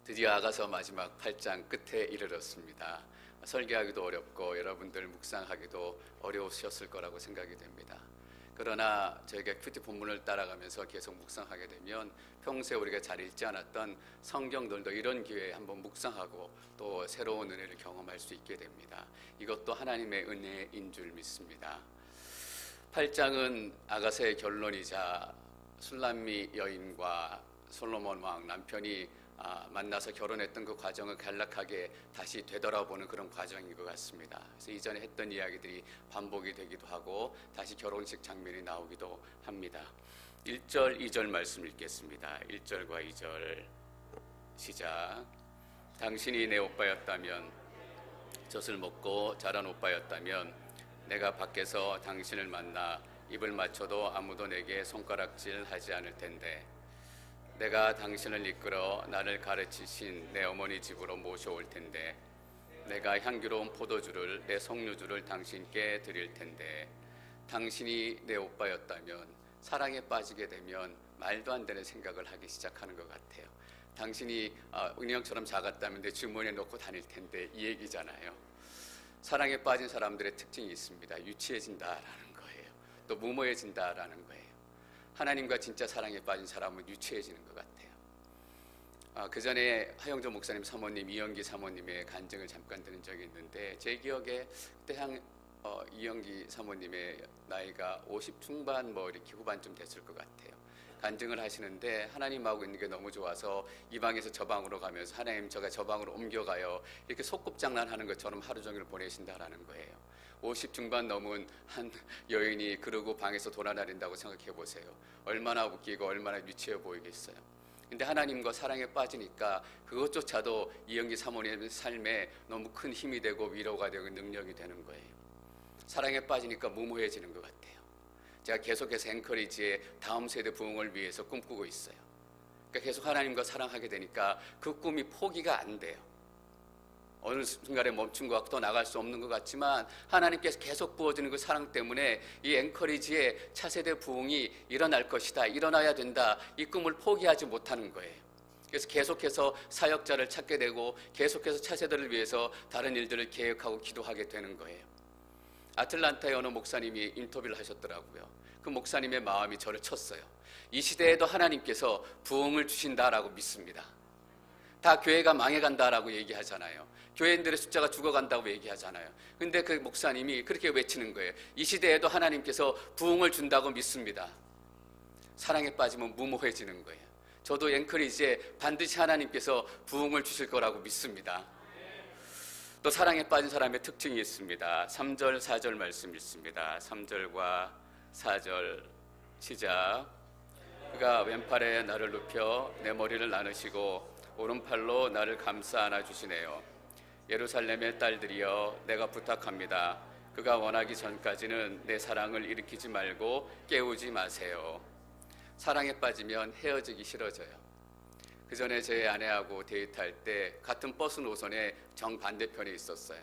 드디어 아가서 마지막 8장 끝에 이르렀습니다. 설계하기도 어렵고 여러분들 묵상하기도 어려우셨을 거라고 생각이 됩니다. 그러나 저희가 큐티 본문을 따라가면서 계속 묵상하게 되면 평소에 우리가 잘 읽지 않았던 성경들도 이런 기회에 한번 묵상하고 또 새로운 은혜를 경험할 수 있게 됩니다. 이것도 하나님의 은혜인 줄 믿습니다. 8장은 아가서의 결론이자 술람미 여인과 솔로몬 왕 남편이 만나서 결혼했던 그 과정을 간략하게 다시 되돌아보는 그런 과정인 것 같습니다. 그래서 이전에 했던 이야기들이 반복이 되기도 하고 다시 결혼식 장면이 나오기도 합니다. 1절, 2절 말씀 읽겠습니다. 1절과 2절 시작. 당신이 내 오빠였다면, 젖을 먹고 자란 오빠였다면 내가 밖에서 당신을 만나 입을 맞춰도 아무도 내게 손가락질 하지 않을 텐데, 내가 당신을 이끌어 나를 가르치신 내 어머니 집으로 모셔올 텐데, 내가 향기로운 포도주를 내 석류주를 당신께 드릴 텐데, 당신이 내 오빠였다면, 사랑에 빠지게 되면 말도 안 되는 생각을 하기 시작하는 것 같아요. 당신이 은영처럼 작았다면 내 주머니에 넣고 다닐 텐데, 이 얘기잖아요. 사랑에 빠진 사람들의 특징이 있습니다. 유치해진다라는 거예요. 또 무모해진다라는 거예요. 하나님과 진짜 사랑에 빠진 사람은 유치해지는 것 같아요. 그 전에 하영조 목사님 사모님, 이영기 사모님의 간증을 잠깐 들은 적이 있는데, 제 기억에 그때 이영기 사모님의 나이가 50 중반 이렇게 후반쯤 됐을 것 같아요. 간증을 하시는데 하나님하고 있는 게 너무 좋아서 이 방에서 저 방으로 가면서 하나님 제가 저 방으로 옮겨가요, 이렇게 소꿉장난하는 것처럼 하루 종일 보내신다라는 거예요. 50 중반 넘은 한 여인이 그러고 방에서 돌아다닌다고 생각해 보세요. 얼마나 웃기고 얼마나 유치해 보이겠어요. 근데 하나님과 사랑에 빠지니까 그것조차도 이영기 사모님의 삶에 너무 큰 힘이 되고 위로가 되고 능력이 되는 거예요. 사랑에 빠지니까 무모해지는 것 같아요. 제가 계속해서 앵커리지의 다음 세대 부흥을 위해서 꿈꾸고 있어요. 그러니까 계속 하나님과 사랑하게 되니까 그 꿈이 포기가 안 돼요. 어느 순간에 멈춘 것 같고 더 나갈 수 없는 것 같지만 하나님께서 계속 부어주는 그 사랑 때문에 이 앵커리지의 차세대 부흥이 일어날 것이다, 일어나야 된다, 이 꿈을 포기하지 못하는 거예요. 그래서 계속해서 사역자를 찾게 되고 계속해서 차세대를 위해서 다른 일들을 계획하고 기도하게 되는 거예요. 아틀란타의 어느 목사님이 인터뷰를 하셨더라고요. 그 목사님의 마음이 저를 쳤어요. 이 시대에도 하나님께서 부흥을 주신다라고 믿습니다. 다 교회가 망해간다라고 얘기하잖아요. 교회인들의 숫자가 죽어간다고 얘기하잖아요. 근데 그 목사님이 그렇게 외치는 거예요. 이 시대에도 하나님께서 부흥을 준다고 믿습니다. 사랑에 빠지면 무모해지는 거예요. 저도 앵커리지에 반드시 하나님께서 부흥을 주실 거라고 믿습니다. 또 사랑에 빠진 사람의 특징이 있습니다. 3절, 4절 말씀 읽습니다. 3절과 4절 시작. 그가 왼팔에 나를 눕혀 내 머리를 나누시고 오른팔로 나를 감싸 안아주시네요. 예루살렘의 딸들이여, 내가 부탁합니다. 그가 원하기 전까지는 내 사랑을 일으키지 말고 깨우지 마세요. 사랑에 빠지면 헤어지기 싫어져요. 그 전에 제 아내하고 데이트할 때 같은 버스 노선에 정반대편에 있었어요.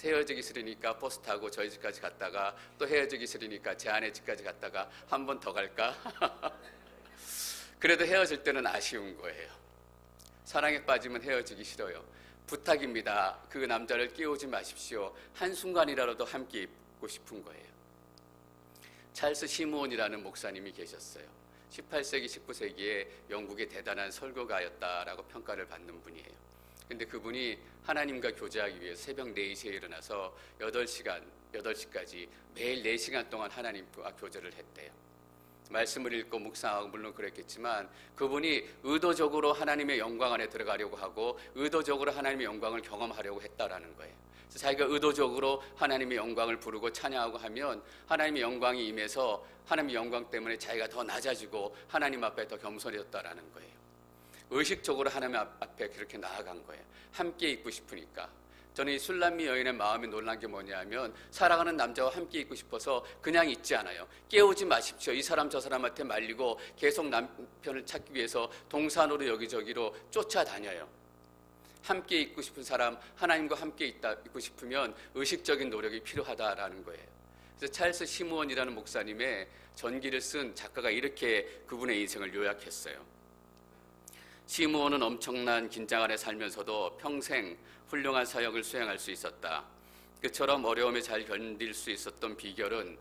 헤어지기 싫으니까 버스 타고 저희 집까지 갔다가 또 헤어지기 싫으니까 제 아내 집까지 갔다가 한 번 더 갈까? 그래도 헤어질 때는 아쉬운 거예요. 사랑에 빠지면 헤어지기 싫어요. 부탁입니다. 그 남자를 깨우지 마십시오. 한순간이라도 함께 있고 싶은 거예요. 찰스 시므온이라는 목사님이 계셨어요. 18세기, 19세기에 영국의 대단한 설교가였다라고 평가를 받는 분이에요. 근데 그분이 하나님과 교제하기 위해 새벽 4시에 일어나서 8시까지 매일 4시간 동안 하나님과 교제를 했대요. 말씀을 읽고 묵상하고 물론 그랬겠지만 그분이 의도적으로 하나님의 영광 안에 들어가려고 하고 의도적으로 하나님의 영광을 경험하려고 했다라는 거예요. 그래서 자기가 의도적으로 하나님의 영광을 부르고 찬양하고 하면 하나님의 영광이 임해서 하나님의 영광 때문에 자기가 더 낮아지고 하나님 앞에 더 겸손해졌다라는 거예요. 의식적으로 하나님 앞에 그렇게 나아간 거예요. 함께 있고 싶으니까. 저는 이 술람미 여인의 마음이 놀란 게 뭐냐면 사랑하는 남자와 함께 있고 싶어서 그냥 있지 않아요. 깨우지 마십시오. 이 사람 저 사람한테 말리고 계속 남편을 찾기 위해서 동산으로 여기저기로 쫓아다녀요. 함께 있고 싶은 사람, 하나님과 함께 있고 싶으면 의식적인 노력이 필요하다라는 거예요. 그래서 찰스 시므온이라는 목사님의 전기를 쓴 작가가 이렇게 그분의 인생을 요약했어요. 시므온은 엄청난 긴장 안에 살면서도 평생 훌륭한 사역을 수행할 수 있었다. 그처럼 어려움에 잘 견딜 수 있었던 비결은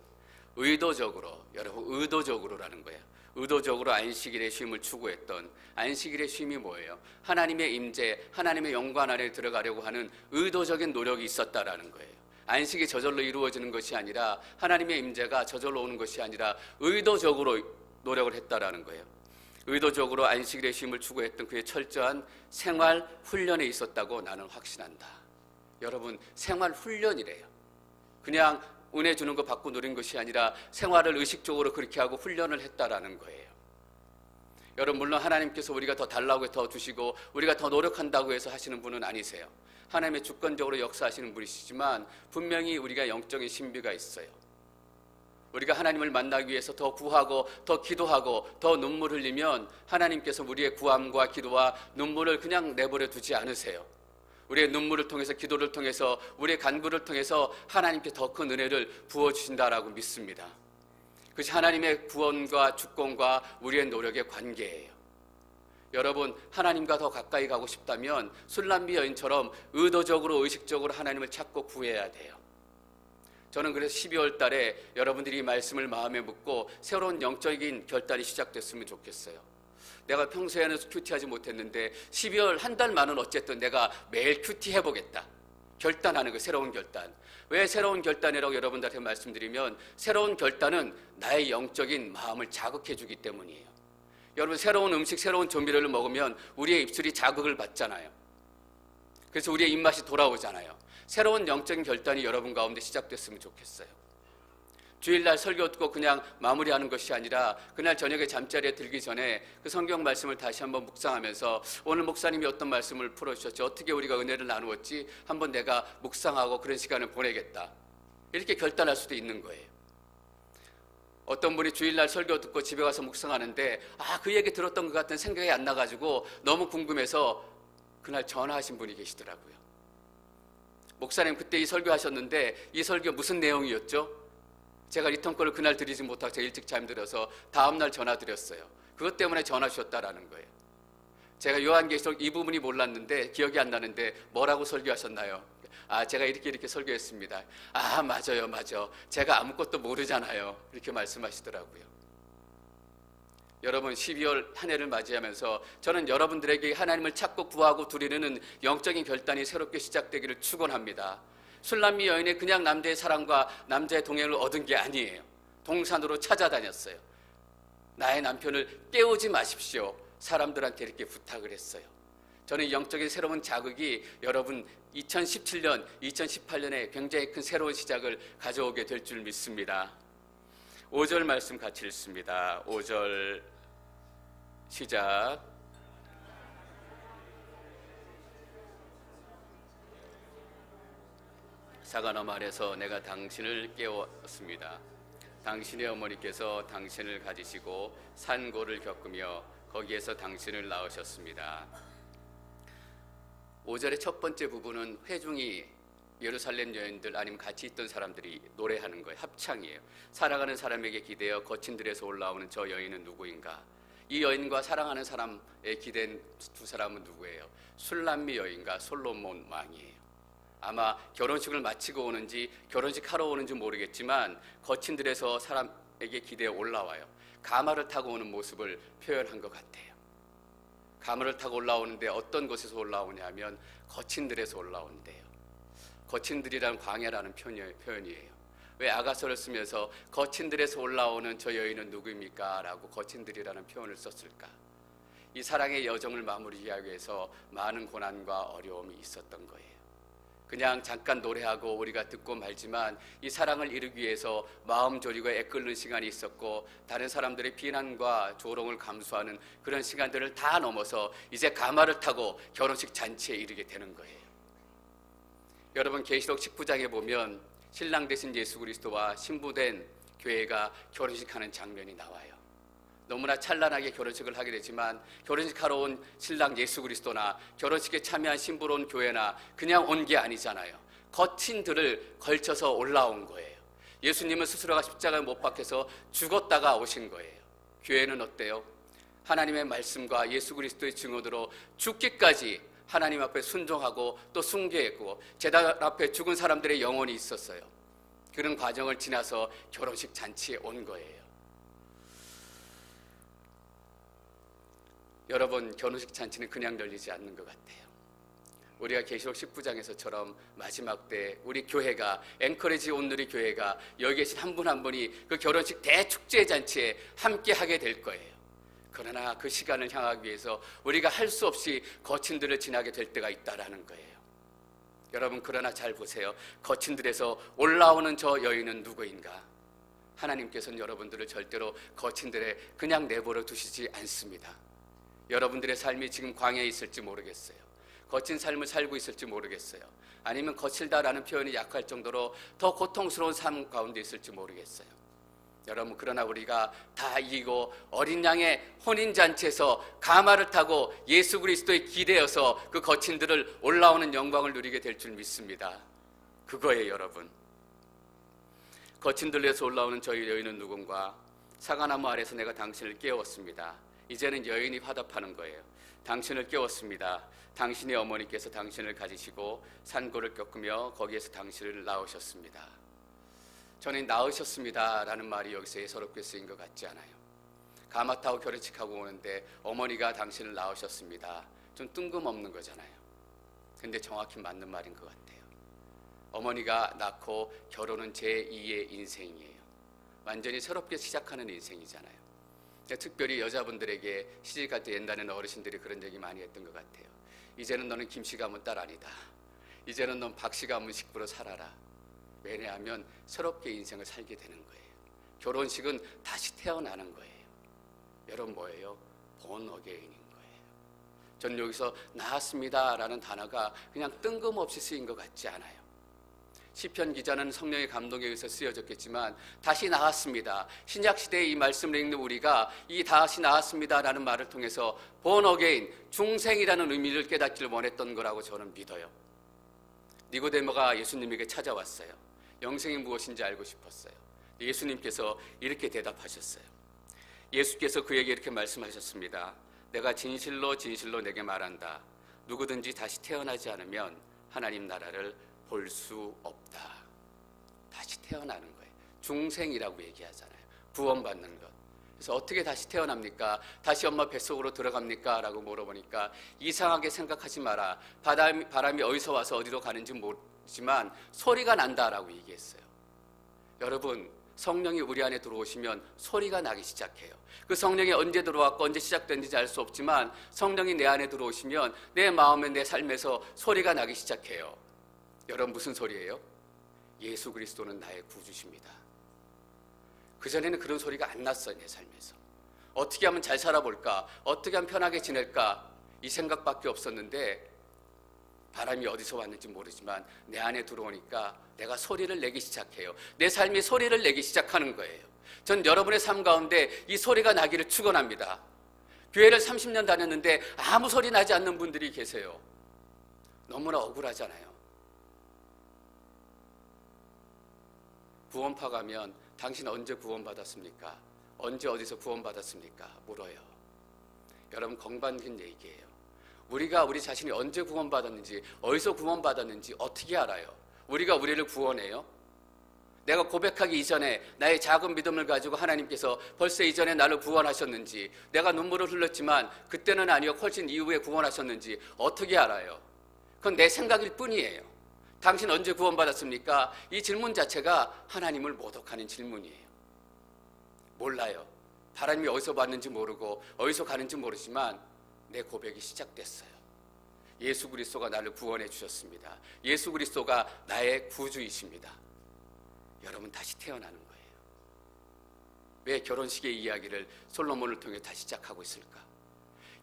의도적으로, 여러분 의도적으로라는 거예요. 의도적으로 안식일의 쉼을 추구했던, 안식일의 쉼이 뭐예요? 하나님의 임재, 하나님의 영광 안에 들어가려고 하는 의도적인 노력이 있었다라는 거예요. 안식이 저절로 이루어지는 것이 아니라, 하나님의 임재가 저절로 오는 것이 아니라 의도적으로 노력을 했다라는 거예요. 의도적으로 안식일의 쉼을 추구했던 그의 철저한 생활 훈련에 있었다고 나는 확신한다. 여러분, 생활 훈련이래요. 그냥 은혜 주는 거 받고 누린 것이 아니라 생활을 의식적으로 그렇게 하고 훈련을 했다라는 거예요. 여러분, 물론 하나님께서 우리가 더 달라고 더 주시고 우리가 더 노력한다고 해서 하시는 분은 아니세요. 하나님의 주권적으로 역사하시는 분이시지만 분명히 우리가 영적인 신비가 있어요. 우리가 하나님을 만나기 위해서 더 구하고 더 기도하고 더 눈물 흘리면 하나님께서 우리의 구함과 기도와 눈물을 그냥 내버려 두지 않으세요. 우리의 눈물을 통해서, 기도를 통해서, 우리의 간구를 통해서 하나님께 더 큰 은혜를 부어주신다라고 믿습니다. 그것이 하나님의 구원과 주권과 우리의 노력의 관계예요. 여러분, 하나님과 더 가까이 가고 싶다면 술람비 여인처럼 의도적으로, 의식적으로 하나님을 찾고 구해야 돼요. 저는 그래서 12월 달에 여러분들이 말씀을 마음에 묻고 새로운 영적인 결단이 시작됐으면 좋겠어요. 내가 평소에는 큐티하지 못했는데 12월 한 달만은 어쨌든 내가 매일 큐티 해보겠다. 결단하는 거, 새로운 결단. 왜 새로운 결단이라고 여러분들한테 말씀드리면, 새로운 결단은 나의 영적인 마음을 자극해 주기 때문이에요. 여러분, 새로운 음식, 새로운 조미료를 먹으면 우리의 입술이 자극을 받잖아요. 그래서 우리의 입맛이 돌아오잖아요. 새로운 영적인 결단이 여러분 가운데 시작됐으면 좋겠어요. 주일날 설교 듣고 그냥 마무리하는 것이 아니라 그날 저녁에 잠자리에 들기 전에 그 성경 말씀을 다시 한번 묵상하면서 오늘 목사님이 어떤 말씀을 풀어주셨지, 어떻게 우리가 은혜를 나누었지, 한번 내가 묵상하고 그런 시간을 보내겠다, 이렇게 결단할 수도 있는 거예요. 어떤 분이 주일날 설교 듣고 집에 가서 묵상하는데 그 얘기 들었던 것 같은 생각이 안 나가지고 너무 궁금해서 그날 전화하신 분이 계시더라고요. 목사님, 그때 이 설교 하셨는데 이 설교 무슨 내용이었죠? 제가 리턴콜을 그날 드리지 못하고 제가 일찍 잠들어서 다음날 전화 드렸어요. 그것 때문에 전화 주셨다라는 거예요. 제가 요한계시록 이 부분이 몰랐는데, 기억이 안 나는데 뭐라고 설교하셨나요? 제가 이렇게 설교했습니다. 맞아요. 제가 아무것도 모르잖아요. 이렇게 말씀하시더라고요. 여러분, 12월 한 해를 맞이하면서 저는 여러분들에게 하나님을 찾고 구하고 드리는 영적인 결단이 새롭게 시작되기를 축원합니다. 술람미 여인이 그냥 남자의 사랑과 남자의 동행을 얻은 게 아니에요. 동산으로 찾아다녔어요. 나의 남편을 깨우지 마십시오. 사람들한테 이렇게 부탁을 했어요. 저는 영적인 새로운 자극이 여러분 2017년, 2018년에 굉장히 큰 새로운 시작을 가져오게 될 줄 믿습니다. 5절 말씀 같이 읽습니다. 5절 시작. 사가나 아래서 내가 당신을 깨웠습니다. 당신의 어머니께서 당신을 가지시고 산고를 겪으며 거기에서 당신을 낳으셨습니다. 5절의 첫 번째 부분은 회중이, 예루살렘 여인들 아니면 같이 있던 사람들이 노래하는 거예요. 합창이에요. 사랑하는 사람에게 기대어 거친 들에서 올라오는 저 여인은 누구인가? 이 여인과 사랑하는 사람에 기댄 두 사람은 누구예요? 술람미 여인과 솔로몬 왕이에요. 아마 결혼식을 마치고 오는지 결혼식 하러 오는지 모르겠지만 거친 들에서 사람에게 기대어 올라와요. 가마를 타고 오는 모습을 표현한 것 같아요. 가마를 타고 올라오는데 어떤 곳에서 올라오냐면 거친 들에서 올라온대요. 거친 들이란 광야라는 표현이에요. 왜 아가서를 쓰면서 거친 들에서 올라오는 저 여인은 누구입니까? 라고 거친 들이라는 표현을 썼을까? 이 사랑의 여정을 마무리하기 위해서 많은 고난과 어려움이 있었던 거예요. 그냥 잠깐 노래하고 우리가 듣고 말지만 이 사랑을 이루기 위해서 마음 졸이고 애끓는 시간이 있었고, 다른 사람들의 비난과 조롱을 감수하는 그런 시간들을 다 넘어서 이제 가마를 타고 결혼식 잔치에 이르게 되는 거예요. 여러분, 계시록 19장에 보면 신랑 되신 예수 그리스도와 신부된 교회가 결혼식하는 장면이 나와요. 너무나 찬란하게 결혼식을 하게 되지만 결혼식 하러 온 신랑 예수 그리스도나 결혼식에 참여한 신부로 온 교회나 그냥 온 게 아니잖아요. 거친 들을 걸쳐서 올라온 거예요. 예수님은 스스로가 십자가에 못 박혀서 죽었다가 오신 거예요. 교회는 어때요? 하나님의 말씀과 예수 그리스도의 증언으로 죽기까지 하나님 앞에 순종하고 또 숭배했고 제단 앞에 죽은 사람들의 영혼이 있었어요. 그런 과정을 지나서 결혼식 잔치에 온 거예요. 여러분, 결혼식 잔치는 그냥 열리지 않는 것 같아요. 우리가 계시록 19장에서처럼 마지막 때 우리 교회가, 앵커리지 온누리 교회가 여기 계신 한 분 한 분이 그 결혼식 대축제 잔치에 함께 하게 될 거예요. 그러나 그 시간을 향하기 위해서 우리가 할 수 없이 거친 들을 지나게 될 때가 있다라는 거예요. 여러분, 그러나 잘 보세요. 거친 들에서 올라오는 저 여인은 누구인가? 하나님께서는 여러분들을 절대로 거친 들에 그냥 내버려 두시지 않습니다. 여러분들의 삶이 지금 광야에 있을지 모르겠어요. 거친 삶을 살고 있을지 모르겠어요. 아니면 거칠다라는 표현이 약할 정도로 더 고통스러운 삶 가운데 있을지 모르겠어요. 여러분, 그러나 우리가 다 이기고 어린 양의 혼인잔치에서 가마를 타고 예수 그리스도의 기대어서 그 거친 들을 올라오는 영광을 누리게 될 줄 믿습니다. 그거예요, 여러분. 거친 들에서 올라오는 저희 여인은 누군가? 사과나무 아래서 내가 당신을 깨웠습니다. 이제는 여인이 화답하는 거예요. 당신을 깨웠습니다. 당신의 어머니께서 당신을 가지시고 산고를 꺾으며 거기에서 당신을 낳으셨습니다. 저는 낳으셨습니다 라는 말이 여기서 예사롭게 쓰인 것 같지 않아요. 가마 타고 결혼식하고 오는데 어머니가 당신을 낳으셨습니다. 좀 뜬금없는 거잖아요. 근데 정확히 맞는 말인 것 같아요. 어머니가 낳고 결혼은 제2의 인생이에요. 완전히 새롭게 시작하는 인생이잖아요. 특별히 여자분들에게 시집갈 때 옛날에는 어르신들이 그런 얘기 많이 했던 것 같아요. 이제는 너는 김씨 가문 딸 아니다. 이제는 넌 박씨 가문 식구로 살아라. 왜냐하면 새롭게 인생을 살게 되는 거예요. 결혼식은 다시 태어나는 거예요. 여러분, 뭐예요? 본 어게인인 거예요. 전 여기서 나았습니다 라는 단어가 그냥 뜬금없이 쓰인 것 같지 않아요. 시편 기자는 성령의 감동에 의해서 쓰여졌겠지만 다시 나았습니다. 신약시대의 이 말씀을 읽는 우리가 이 다시 나았습니다 라는 말을 통해서 본 어게인, 중생이라는 의미를 깨닫기를 원했던 거라고 저는 믿어요. 니고데모가 예수님에게 찾아왔어요. 영생이 무엇인지 알고 싶었어요. 예수님께서 이렇게 대답하셨어요. 예수께서 그에게 이렇게 말씀하셨습니다. 내가 진실로 진실로 내게 말한다. 누구든지 다시 태어나지 않으면 하나님 나라를 볼 수 없다. 다시 태어나는 거예요. 중생이라고 얘기하잖아요. 구원받는 것. 그래서 어떻게 다시 태어납니까? 다시 엄마 뱃속으로 들어갑니까? 라고 물어보니까 이상하게 생각하지 마라. 바람이 어디서 와서 어디로 가는지 모르지만 소리가 난다라고 얘기했어요. 여러분, 성령이 우리 안에 들어오시면 소리가 나기 시작해요. 그 성령이 언제 들어왔고 언제 시작됐는지 알 수 없지만 성령이 내 안에 들어오시면 내 마음에 내 삶에서 소리가 나기 시작해요. 여러분, 무슨 소리예요? 예수 그리스도는 나의 구주십니다. 그전에는 그런 소리가 안 났어요. 내 삶에서 어떻게 하면 잘 살아볼까, 어떻게 하면 편하게 지낼까, 이 생각밖에 없었는데 바람이 어디서 왔는지 모르지만 내 안에 들어오니까 내가 소리를 내기 시작해요. 내 삶이 소리를 내기 시작하는 거예요. 전 여러분의 삶 가운데 이 소리가 나기를 축원합니다. 교회를 30년 다녔는데 아무 소리 나지 않는 분들이 계세요. 너무나 억울하잖아요. 구원파 가면 당신 언제 구원받았습니까? 언제 어디서 구원받았습니까? 물어요. 여러분, 건방진 얘기예요. 우리가 우리 자신이 언제 구원받았는지, 어디서 구원받았는지 어떻게 알아요? 우리가 우리를 구원해요? 내가 고백하기 이전에 나의 작은 믿음을 가지고 하나님께서 벌써 이전에 나를 구원하셨는지, 내가 눈물을 흘렸지만 그때는 아니요 훨씬 이후에 구원하셨는지 어떻게 알아요? 그건 내 생각일 뿐이에요. 당신 언제 구원받았습니까? 이 질문 자체가 하나님을 모독하는 질문이에요. 몰라요. 바람이 어디서 왔는지 모르고 어디서 가는지 모르지만 내 고백이 시작됐어요. 예수 그리스도가 나를 구원해 주셨습니다. 예수 그리스도가 나의 구주이십니다. 여러분, 다시 태어나는 거예요. 왜 결혼식의 이야기를 솔로몬을 통해 다시 시작하고 있을까?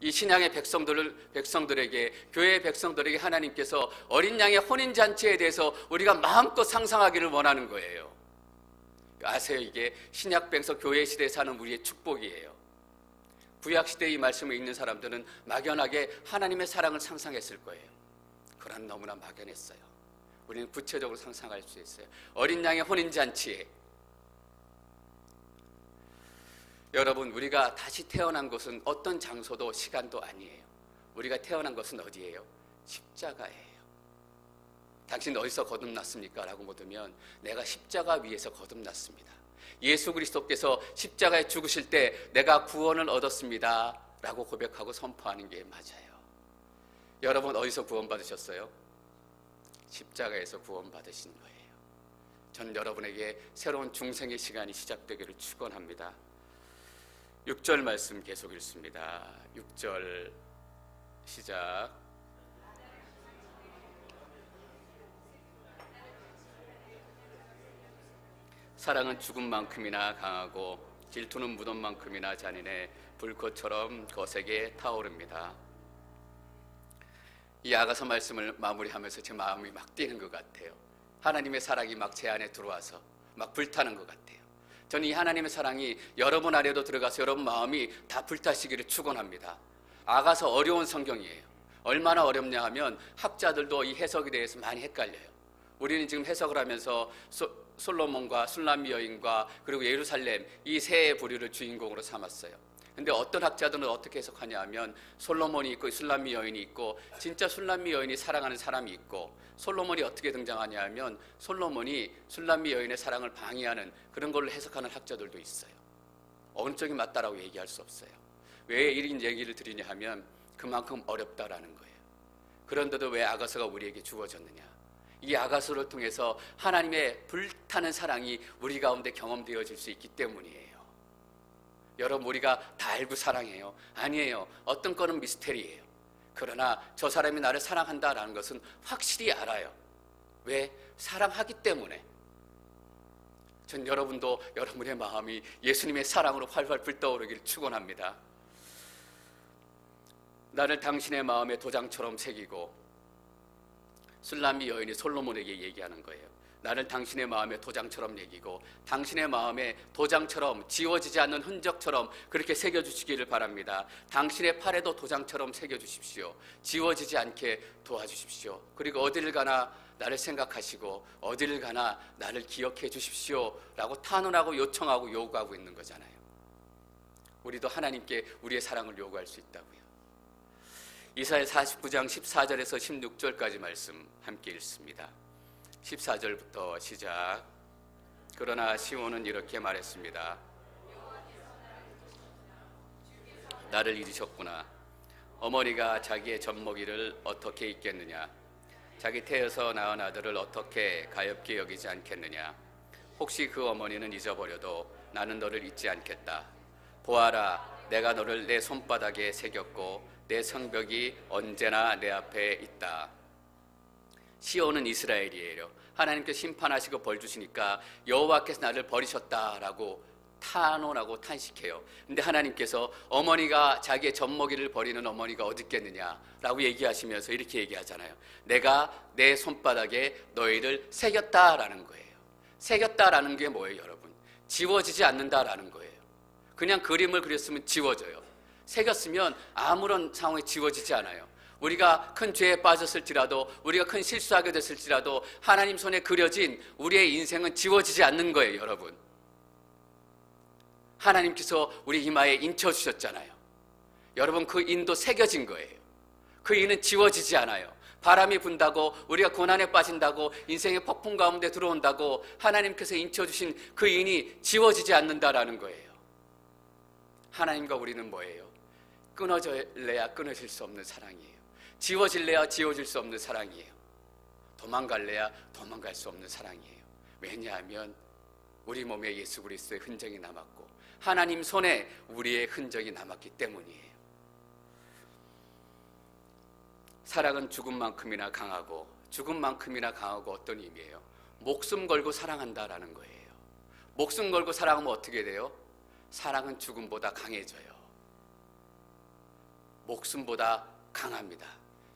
이 신앙의 백성들에게, 교회의 백성들에게 하나님께서 어린 양의 혼인잔치에 대해서 우리가 마음껏 상상하기를 원하는 거예요. 아세요? 이게 신약병서 교회 시대에 사는 우리의 축복이에요. 구약시대의 이 말씀을 읽는 사람들은 막연하게 하나님의 사랑을 상상했을 거예요. 그러나 너무나 막연했어요. 우리는 구체적으로 상상할 수 있어요. 어린 양의 혼인잔치에 여러분, 우리가 다시 태어난 것은 어떤 장소도 시간도 아니에요. 우리가 태어난 것은 어디예요? 십자가예요. 당신 어디서 거듭났습니까? 라고 묻으면 내가 십자가 위에서 거듭났습니다. 예수 그리스도께서 십자가에 죽으실 때 내가 구원을 얻었습니다 라고 고백하고 선포하는 게 맞아요. 여러분, 어디서 구원받으셨어요? 십자가에서 구원받으신 거예요. 전 여러분에게 새로운 중생의 시간이 시작되기를 축원합니다. 6절 말씀 계속 읽습니다. 6절 시작. 사랑은 죽음만큼이나 강하고 질투는 무덤만큼이나 잔인해 불꽃처럼 거세게 타오릅니다. 이 아가서 말씀을 마무리하면서 제 마음이 막 뛰는 것 같아요. 하나님의 사랑이 막 제 안에 들어와서 막 불타는 것 같아요. 저는 이 하나님의 사랑이 여러분 안에도 들어가서 여러분 마음이 다 불타시기를 축원합니다. 아가서 어려운 성경이에요. 얼마나 어렵냐 하면 학자들도 이 해석에 대해서 많이 헷갈려요. 우리는 지금 해석을 하면서 솔로몬과 술람미 여인과 그리고 예루살렘 이 세 부류를 주인공으로 삼았어요. 근데 어떤 학자들은 어떻게 해석하냐 하면 솔로몬이 있고 술람미 여인이 있고 진짜 술람미 여인이 사랑하는 사람이 있고 솔로몬이 어떻게 등장하냐 하면 솔로몬이 술람미 여인의 사랑을 방해하는 그런 걸로 해석하는 학자들도 있어요. 어느 쪽이 맞다라고 얘기할 수 없어요. 왜 이런 얘기를 드리냐 하면 그만큼 어렵다라는 거예요. 그런데도 왜 아가서가 우리에게 주어졌느냐? 이 아가서를 통해서 하나님의 불타는 사랑이 우리 가운데 경험되어질 수 있기 때문이에요. 여러분, 우리가 다 알고 사랑해요? 아니에요. 어떤 거는 미스테리예요. 그러나 저 사람이 나를 사랑한다라는 것은 확실히 알아요. 왜? 사랑하기 때문에. 전 여러분도 여러분의 마음이 예수님의 사랑으로 활활 불떠오르길 축원합니다. 나를 당신의 마음에 도장처럼 새기고, 술람미 여인이 솔로몬에게 얘기하는 거예요. 나를 당신의 마음에 도장처럼 새기고 당신의 마음에 도장처럼 지워지지 않는 흔적처럼 그렇게 새겨주시기를 바랍니다. 당신의 팔에도 도장처럼 새겨주십시오. 지워지지 않게 도와주십시오. 그리고 어디를 가나 나를 생각하시고 어디를 가나 나를 기억해 주십시오 라고 탄원하고 요청하고 요구하고 있는 거잖아요. 우리도 하나님께 우리의 사랑을 요구할 수 있다고요. 이사야 49장 14절에서 16절까지 말씀 함께 읽습니다. 14절부터 시작. 그러나 시온은 이렇게 말했습니다. 나를 잃으셨구나. 어머니가 자기의 젖먹이를 어떻게 잊겠느냐? 자기 태에서 낳은 아들을 어떻게 가엾게 여기지 않겠느냐? 혹시 그 어머니는 잊어버려도 나는 너를 잊지 않겠다. 보아라, 내가 너를 내 손바닥에 새겼고 내 성벽이 언제나 내 앞에 있다. 시온은 이스라엘이에요. 하나님께서 심판하시고 벌 주시니까 여호와께서 나를 버리셨다라고 탄원하고 탄식해요. 근데 하나님께서 어머니가 자기의 젖먹이를 버리는 어머니가 어디 있겠느냐라고 얘기하시면서 이렇게 얘기하잖아요. 내가 내 손바닥에 너희를 새겼다라는 거예요. 새겼다라는 게 뭐예요, 여러분? 지워지지 않는다라는 거예요. 그냥 그림을 그렸으면 지워져요. 새겼으면 아무런 상황이 지워지지 않아요. 우리가 큰 죄에 빠졌을지라도 우리가 큰 실수하게 됐을지라도 하나님 손에 그려진 우리의 인생은 지워지지 않는 거예요, 여러분. 하나님께서 우리 이마에 인쳐주셨잖아요. 여러분, 그 인도 새겨진 거예요. 그 인은 지워지지 않아요. 바람이 분다고 우리가 고난에 빠진다고 인생의 폭풍 가운데 들어온다고 하나님께서 인쳐주신 그 인이 지워지지 않는다라는 거예요. 하나님과 우리는 뭐예요? 끊어질래야 끊어질 수 없는 사랑이에요. 지워질래야 지워질 수 없는 사랑이에요. 도망갈래야 도망갈 수 없는 사랑이에요. 왜냐하면 우리 몸에 예수 그리스도의 흔적이 남았고 하나님 손에 우리의 흔적이 남았기 때문이에요. 사랑은 죽음만큼이나 강하고 죽음만큼이나 강하고 어떤 의미예요? 목숨 걸고 사랑한다라는 거예요. 목숨 걸고 사랑하면 어떻게 돼요? 사랑은 죽음보다 강해져요. 목숨보다 강합니다.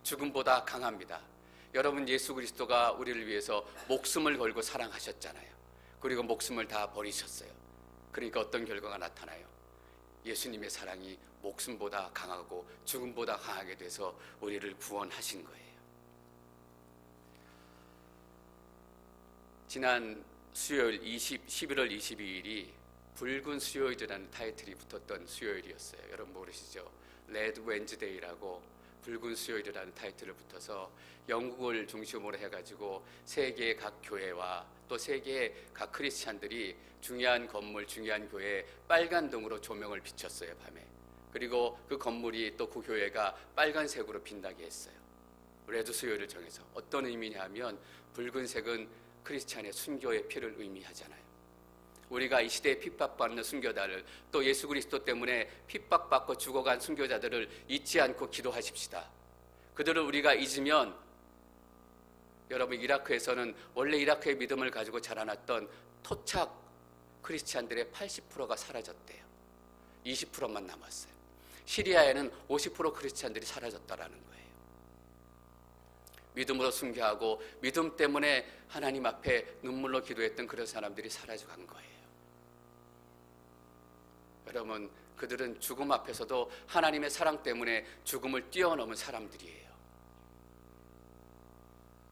죽음보다 강합니다. 여러분, 예수 그리스도가 우리를 위해서 목숨을 걸고 사랑하셨잖아요. 그리고 목숨을 다 버리셨어요. 그러니까 어떤 결과가 나타나요? 예수님의 사랑이 목숨보다 강하고 죽음보다 강하게 돼서 우리를 구원하신 거예요. 지난 수요일 11월 22일이 붉은 수요일이라는 타이틀이 붙었던 수요일이었어요. 여러분 모르시죠? 레드 웬즈데이라고 붉은 수요일이라는 타이틀을 붙어서 영국을 중심으로 해가지고 세계의 각 교회와 또 세계의 각 크리스찬들이 중요한 건물, 중요한 교회에 빨간 등으로 조명을 비췄어요, 밤에. 그리고 그 건물이 또 그 교회가 빨간색으로 빛나게 했어요. 레드 수요일을 정해서. 어떤 의미냐 하면 붉은색은 크리스찬의 순교의 피를 의미하잖아요. 우리가 이 시대에 핍박받는 순교자를, 또 예수 그리스도 때문에 핍박받고 죽어간 순교자들을 잊지 않고 기도하십시다. 그들을 우리가 잊으면, 여러분, 이라크에서는 원래 이라크의 믿음을 가지고 자라났던 토착 크리스찬들의 80%가 사라졌대요. 20%만 남았어요. 시리아에는 50% 크리스찬들이 사라졌다라는 거예요. 믿음으로 순교하고 믿음 때문에 하나님 앞에 눈물로 기도했던 그런 사람들이 사라져간 거예요. 여러분, 그들은 죽음 앞에서도 하나님의 사랑 때문에 죽음을 뛰어넘은 사람들이에요.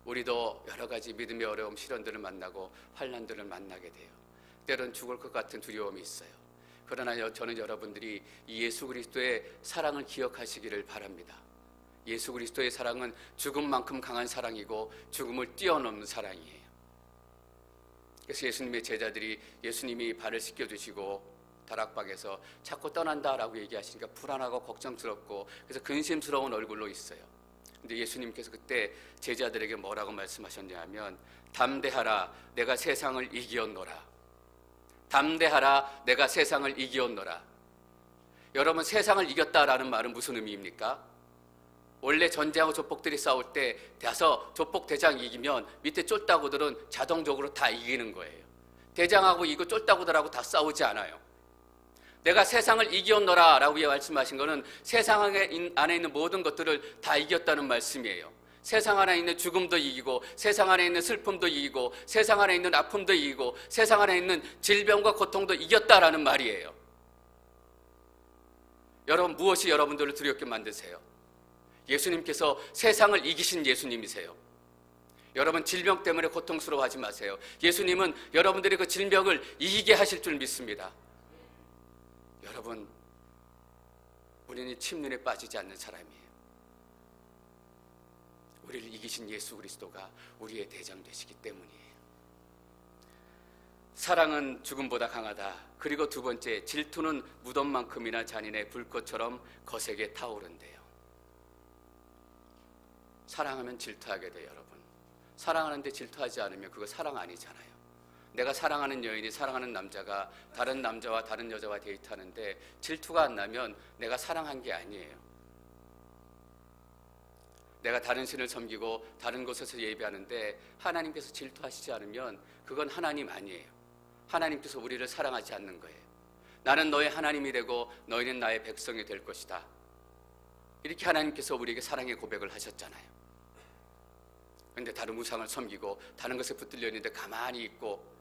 우리도 여러 가지 믿음의 어려움, 시련들을 만나고 환난들을 만나게 돼요. 때론 죽을 것 같은 두려움이 있어요. 그러나 저는 여러분들이 이 예수 그리스도의 사랑을 기억하시기를 바랍니다. 예수 그리스도의 사랑은 죽음만큼 강한 사랑이고 죽음을 뛰어넘는 사랑이에요. 그래서 예수님의 제자들이 예수님이 발을 씻겨주시고 다락방에서 자꾸 떠난다라고 얘기하시니까 불안하고 걱정스럽고 그래서 근심스러운 얼굴로 있어요. 근데 예수님께서 그때 제자들에게 뭐라고 말씀하셨냐 하면, 담대하라, 내가 세상을 이기었노라. 담대하라, 내가 세상을 이기었노라. 여러분, 세상을 이겼다라는 말은 무슨 의미입니까? 원래 전쟁하고 조폭들이 싸울 때 가서 조폭 대장 이기면 밑에 쫄따구들은 자동적으로 다 이기는 거예요. 대장하고 이거 쫄따구들하고 다 싸우지 않아요. 내가 세상을 이기었노라 라고 말씀하신 것은 세상 안에 있는 모든 것들을 다 이겼다는 말씀이에요. 세상 안에 있는 죽음도 이기고, 세상 안에 있는 슬픔도 이기고, 세상 안에 있는 아픔도 이기고, 세상 안에 있는 질병과 고통도 이겼다라는 말이에요. 여러분, 무엇이 여러분들을 두렵게 만드세요? 예수님께서 세상을 이기신 예수님이세요. 여러분, 질병 때문에 고통스러워하지 마세요. 예수님은 여러분들이 그 질병을 이기게 하실 줄 믿습니다. 여러분, 우리는 침륜에 빠지지 않는 사람이에요. 우리를 이기신 예수 그리스도가 우리의 대장 되시기 때문이에요. 사랑은 죽음보다 강하다. 그리고 두 번째, 질투는 무덤만큼이나 잔인해 불꽃처럼 거세게 타오른대요. 사랑하면 질투하게 돼요, 여러분. 사랑하는데 질투하지 않으면 그거 사랑 아니잖아요. 내가 사랑하는 여인이, 사랑하는 남자가 다른 남자와 다른 여자와 데이트하는데 질투가 안 나면 내가 사랑한 게 아니에요. 내가 다른 신을 섬기고 다른 곳에서 예배하는데 하나님께서 질투하시지 않으면 그건 하나님 아니에요. 하나님께서 우리를 사랑하지 않는 거예요. 나는 너의 하나님이 되고 너희는 나의 백성이 될 것이다. 이렇게 하나님께서 우리에게 사랑의 고백을 하셨잖아요. 그런데 다른 우상을 섬기고 다른 것에 붙들려 있는데 가만히 있고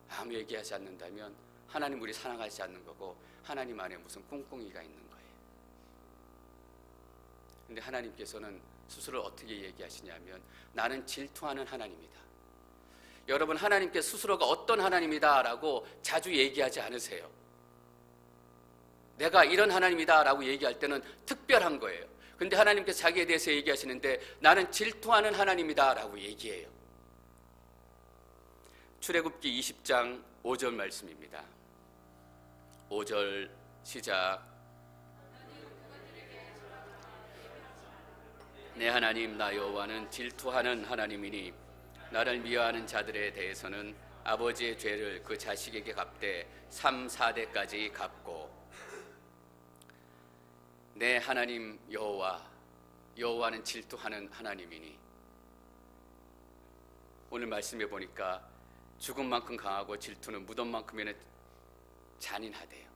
아무 얘기하지 않는다면 하나님 우리 사랑하지 않는 거고 하나님 안에 무슨 꿍꿍이가 있는 거예요. 근데 하나님께서는 스스로 어떻게 얘기하시냐면, 나는 질투하는 하나님이다. 여러분, 하나님께 스스로가 어떤 하나님이다 라고 자주 얘기하지 않으세요. 내가 이런 하나님이다 라고 얘기할 때는 특별한 거예요. 근데 하나님께서 자기에 대해서 얘기하시는데 나는 질투하는 하나님이다 라고 얘기해요. 출애굽기 20장 5절 말씀입니다. 5절 시작. 내 하나님 나 여호와는 질투하는 하나님이니 나를 미워하는 자들에 대해서는 아버지의 죄를 그 자식에게 갚되 3, 4대까지 갚고. 내 하나님 여호와는 질투하는 하나님이니. 오늘 말씀해 보니까 죽음만큼 강하고 질투는 무덤만큼이나 잔인하대요.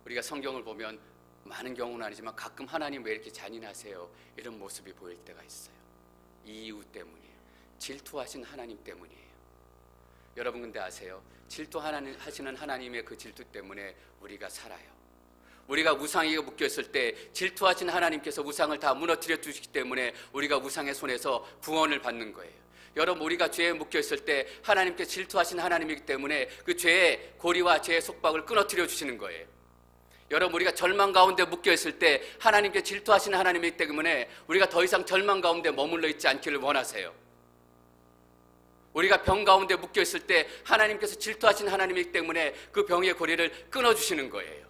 우리가 성경을 보면 많은 경우는 아니지만 가끔 하나님 왜 이렇게 잔인하세요? 이런 모습이 보일 때가 있어요. 이 이유 때문이에요. 질투하신 하나님 때문이에요. 여러분 근데 아세요? 질투하시는 하나님의 그 질투 때문에 우리가 살아요. 우리가 우상에 묶여있을 때 질투하신 하나님께서 우상을 다 무너뜨려 주시기 때문에 우리가 우상의 손에서 구원을 받는 거예요. 여러분, 우리가 죄에 묶여 있을 때 하나님께 질투하신 하나님이기 때문에 그 죄의 고리와 죄의 속박을 끊어뜨려 주시는 거예요. 여러분, 우리가 절망 가운데 묶여 있을 때 하나님께 질투하신 하나님이기 때문에 우리가 더 이상 절망 가운데 머물러 있지 않기를 원하세요. 우리가 병 가운데 묶여 있을 때 하나님께서 질투하신 하나님이기 때문에 그 병의 고리를 끊어주시는 거예요.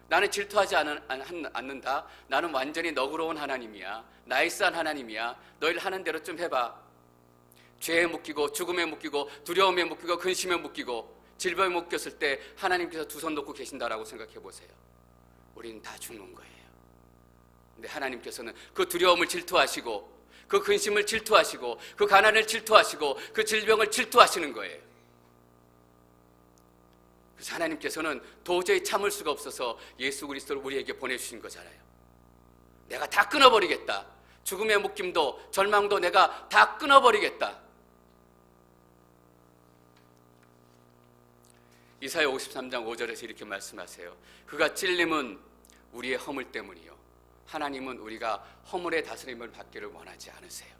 나는 질투하지 않는다. 나는 완전히 너그러운 하나님이야. 나이스한 하나님이야. 너희를 하는 대로 좀 해봐. 죄에 묶이고 죽음에 묶이고 두려움에 묶이고 근심에 묶이고 질병에 묶였을 때 하나님께서 두 손 놓고 계신다라고 생각해 보세요. 우리는 다 죽는 거예요. 근데 하나님께서는 그 두려움을 질투하시고 그 근심을 질투하시고 그 가난을 질투하시고 그 질병을 질투하시는 거예요. 그래서 하나님께서는 도저히 참을 수가 없어서 예수 그리스도를 우리에게 보내주신 거잖아요. 내가 다 끊어버리겠다. 죽음의 묶임도 절망도 내가 다 끊어버리겠다. 이사야 53장 5절에서 이렇게 말씀하세요. 그가 찔림은 우리의 허물 때문이요, 하나님은 우리가 허물의 다스림을 받기를 원하지 않으세요.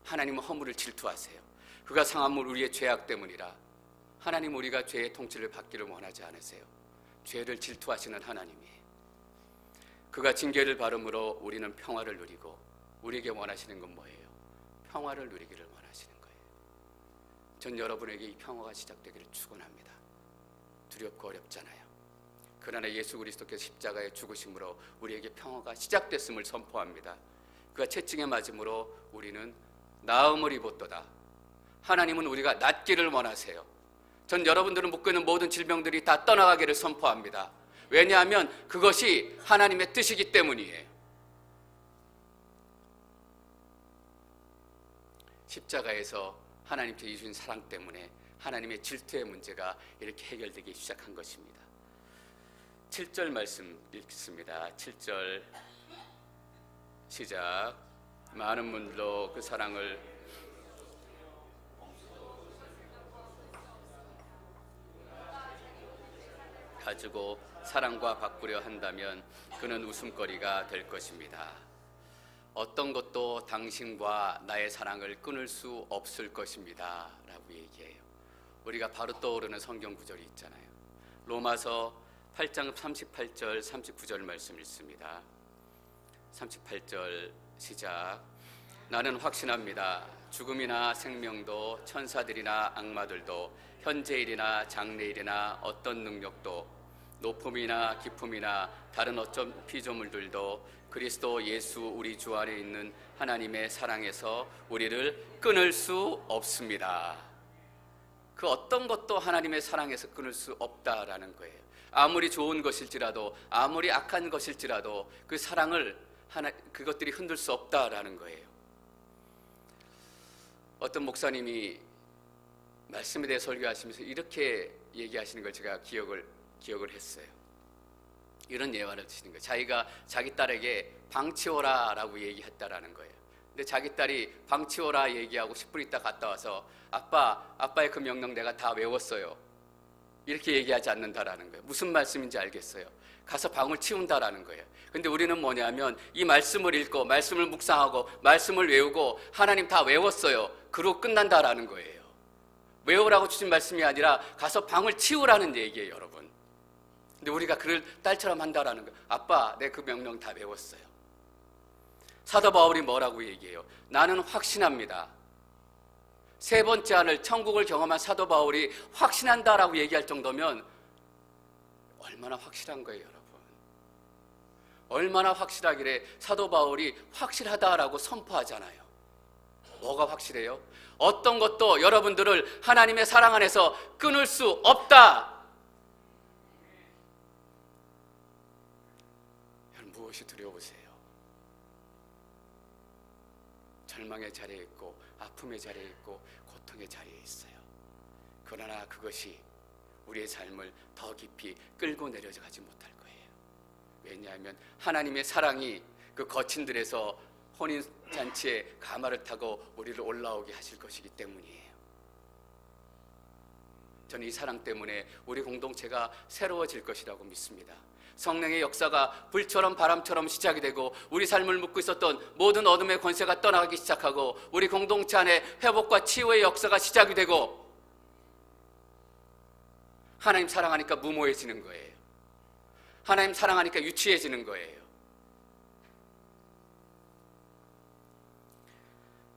하나님은 허물을 질투하세요. 그가 상함은 우리의 죄악 때문이라. 하나님은 우리가 죄의 통치를 받기를 원하지 않으세요. 죄를 질투하시는 하나님이에요. 그가 징계를 받음으로 우리는 평화를 누리고, 우리에게 원하시는 건 뭐예요? 평화를 누리기를 원하시는 거예요. 전 여러분에게 이 평화가 시작되기를 축원합니다. 두렵고 어렵잖아요. 그러나 예수 그리스도께서 십자가에 죽으심으로 우리에게 평화가 시작됐음을 선포합니다. 그가 채찍에 맞음으로 우리는 나음을 입었도다. 하나님은 우리가 낫기를 원하세요. 전 여러분들은 묶고 있는 모든 질병들이 다 떠나가기를 선포합니다. 왜냐하면 그것이 하나님의 뜻이기 때문이에요. 십자가에서 하나님께 주신 사랑 때문에 하나님의 질투의 문제가 이렇게 해결되기 시작한 것입니다. 7절 말씀 읽습니다. 7절 시작. 많은 분들로 그 사랑을 가지고 사랑과 바꾸려 한다면 그는 웃음거리가 될 것입니다. 어떤 것도 당신과 나의 사랑을 끊을 수 없을 것입니다 라고 얘기해요. 우리가 바로 떠오르는 성경 구절이 있잖아요. 로마서 8장 38절 39절 말씀 읽습니다. 38절 시작. 나는 확신합니다. 죽음이나 생명도 천사들이나 악마들도 현재일이나 장래일이나 어떤 능력도 높음이나 깊음이나 다른 어떤 피조물들도 그리스도 예수 우리 주 안에 있는 하나님의 사랑에서 우리를 끊을 수 없습니다. 그 어떤 것도 하나님의 사랑에서 끊을 수 없다라는 거예요. 아무리 좋은 것일지라도 아무리 악한 것일지라도 그 사랑을 그것들이 흔들 수 없다라는 거예요. 어떤 목사님이 말씀에 대해 설교하시면서 이렇게 얘기하시는 걸 제가 기억을 했어요. 이런 예화를 드시는 거예요. 자기가 자기 딸에게 방 치워라 라고 얘기했다라는 거예요. 근데 자기 딸이 방 치워라 얘기하고 10분 있다 갔다 와서 아빠의 그 명령 내가 다 외웠어요. 이렇게 얘기하지 않는다라는 거예요. 무슨 말씀인지 알겠어요. 가서 방을 치운다라는 거예요. 근데 우리는 뭐냐면 이 말씀을 읽고 말씀을 묵상하고 말씀을 외우고 하나님 다 외웠어요. 그러고 끝난다라는 거예요. 외우라고 주신 말씀이 아니라 가서 방을 치우라는 얘기예요, 여러분. 근데 우리가 그를 딸처럼 한다라는 거예요. 아빠, 내 그 명령 다 외웠어요. 사도 바울이 뭐라고 얘기해요? 나는 확신합니다. 세 번째 하늘 천국을 경험한 사도 바울이 확신한다라고 얘기할 정도면 얼마나 확실한 거예요, 여러분. 얼마나 확실하길래 사도 바울이 확실하다라고 선포하잖아요. 뭐가 확실해요? 어떤 것도 여러분들을 하나님의 사랑 안에서 끊을 수 없다. 여러분, 무엇이 두려우세요? 절망의 자리에 있고 아픔의 자리에 있고 고통의 자리에 있어요. 그러나 그것이 우리의 삶을 더 깊이 끌고 내려가지 못할 거예요. 왜냐하면 하나님의 사랑이 그 거친 들에서 혼인잔치에 가마를 타고 우리를 올라오게 하실 것이기 때문이에요. 저는 이 사랑 때문에 우리 공동체가 새로워질 것이라고 믿습니다. 성령의 역사가 불처럼 바람처럼 시작이 되고 우리 삶을 묶고 있었던 모든 어둠의 권세가 떠나가기 시작하고 우리 공동체 안에 회복과 치유의 역사가 시작이 되고 하나님 사랑하니까 무모해지는 거예요. 하나님 사랑하니까 유치해지는 거예요.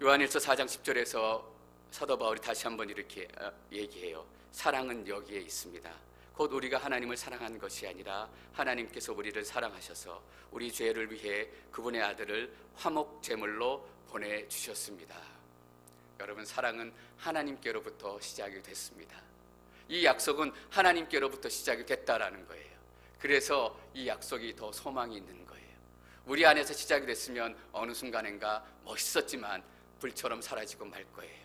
요한일서 4장 10절에서 사도 바울이 다시 한번 이렇게 얘기해요. 사랑은 여기에 있습니다. 곧 우리가 하나님을 사랑한 것이 아니라 하나님께서 우리를 사랑하셔서 우리 죄를 위해 그분의 아들을 화목 제물로 보내주셨습니다. 여러분, 사랑은 하나님께로부터 시작이 됐습니다. 이 약속은 하나님께로부터 시작이 됐다라는 거예요. 그래서 이 약속이 더 소망이 있는 거예요. 우리 안에서 시작이 됐으면 어느 순간인가 멋있었지만 불처럼 사라지고 말 거예요.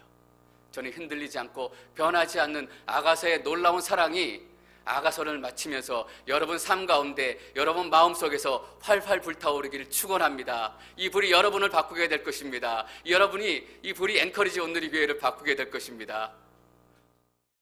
저는 흔들리지 않고 변하지 않는 아가서의 놀라운 사랑이 아가서를 마치면서 여러분 삶 가운데 여러분 마음속에서 활활 불타오르기를 축원합니다. 이 불이 여러분을 바꾸게 될 것입니다. 여러분이 이 불이 앵커리지 온누리 교회를 바꾸게 될 것입니다.